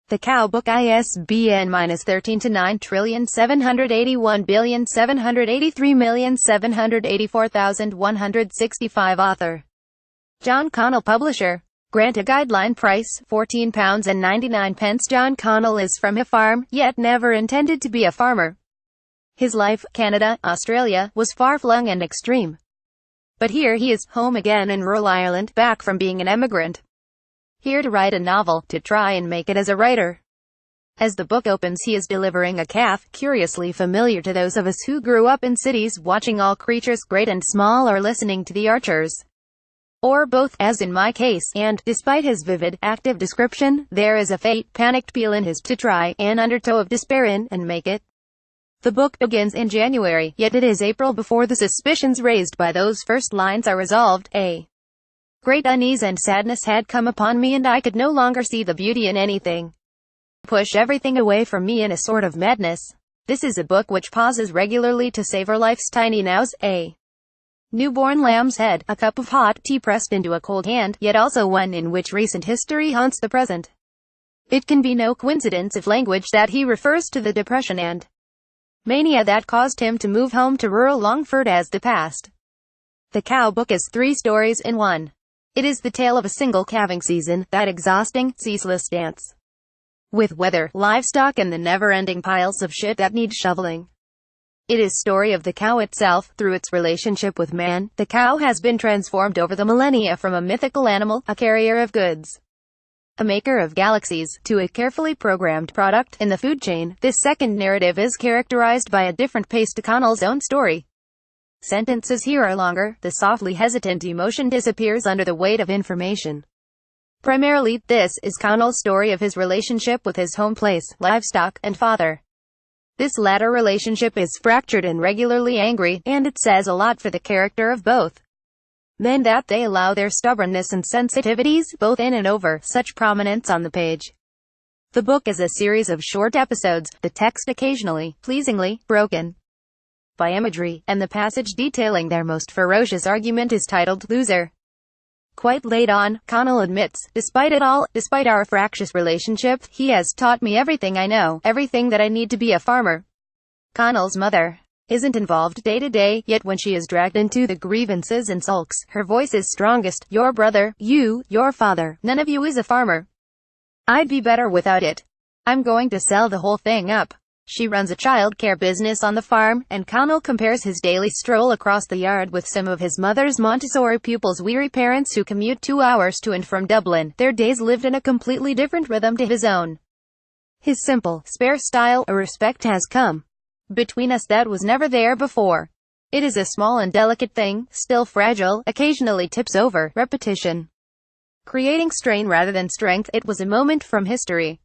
The Cow Book ISBN -13-9781783783784,165 Author John Connell Publisher Grant a guideline price, £14.99. John Connell is from a farm, yet never intended to be a farmer. His life, Canada, Australia, was far-flung and extreme. But here he is, home again in rural Ireland, back from being an emigrant. Here to write a novel, to try and make it as a writer. As the book opens, he is delivering a calf, curiously familiar to those of us who grew up in cities, watching all creatures great and small or listening to the archers. Or both, as in my case, and, despite his vivid, active description, there is a faint, panicked appeal in his to try, an undertow of despair in, and make it. The book begins in January, yet it is April before the suspicions raised by those first lines are resolved. A great unease and sadness had come upon me, and I could no longer see the beauty in anything. Push everything away from me in a sort of madness. This is a book which pauses regularly to savor life's tiny nows. A newborn lamb's head, a cup of hot tea pressed into a cold hand, yet also one in which recent history haunts the present. It can be no coincidence if language that he refers to the depression and mania that caused him to move home to rural Longford as the past. The Cow Book is 3 stories in one. It is the tale of a single calving season, that exhausting, ceaseless dance with weather, livestock and the never-ending piles of shit that need shoveling. It is story of the cow itself. Through its relationship with man, the cow has been transformed over the millennia from a mythical animal, a carrier of goods, a maker of galaxies, to a carefully programmed product in the food chain. This second narrative is characterized by a different pace to Connell's own story. Sentences here are longer, the softly hesitant emotion disappears under the weight of information. Primarily, this is Connell's story of his relationship with his home place, livestock, and father. This latter relationship is fractured and regularly angry, and it says a lot for the character of both men that they allow their stubbornness and sensitivities, both in and over, such prominence on the page. The book is a series of short episodes, the text occasionally, pleasingly, broken by imagery, and the passage detailing their most ferocious argument is titled Loser. Quite late on, Connell admits, despite it all, despite our fractious relationship, he has taught me everything I know, everything that I need to be a farmer. Connell's mother isn't involved day to day, yet when she is dragged into the grievances and sulks, her voice is strongest. Your brother, you, your father, none of you is a farmer. I'd be better without it. I'm going to sell the whole thing up. She runs a child care business on the farm, and Connell compares his daily stroll across the yard with some of his mother's Montessori pupils, weary parents who commute 2 hours to and from Dublin, their days lived in a completely different rhythm to his own. His simple, spare style, a respect has come between us that was never there before. It is a small and delicate thing, still fragile, occasionally tips over, repetition creating strain rather than strength. It was a moment from history,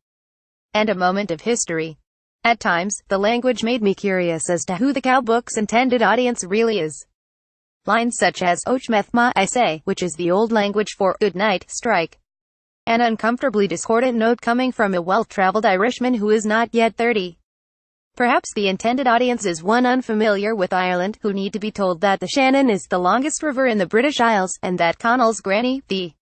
and a moment of history. At times, the language made me curious as to who the Cow Book's intended audience really is. Lines such as, Och methma, I say, which is the old language for, good night, strike. An uncomfortably discordant note coming from a well-traveled Irishman who is not yet 30. Perhaps the intended audience is one unfamiliar with Ireland, who need to be told that the Shannon is the longest river in the British Isles, and that Connell's granny, the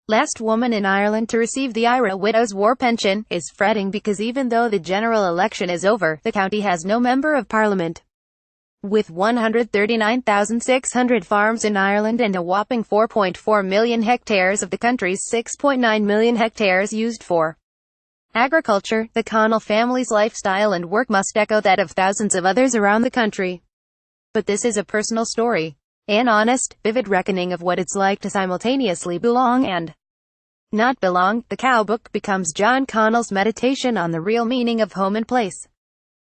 last woman in Ireland to receive the Ira Widow's War Pension, is fretting because even though the general election is over, the county has no member of parliament. With 139,600 farms in Ireland and a whopping 4.4 million hectares of the country's 6.9 million hectares used for agriculture, the Connell family's lifestyle and work must echo that of thousands of others around the country. But this is a personal story. An honest, vivid reckoning of what it's like to simultaneously belong and not belong. The Cow Book becomes John Connell's meditation on the real meaning of home and place.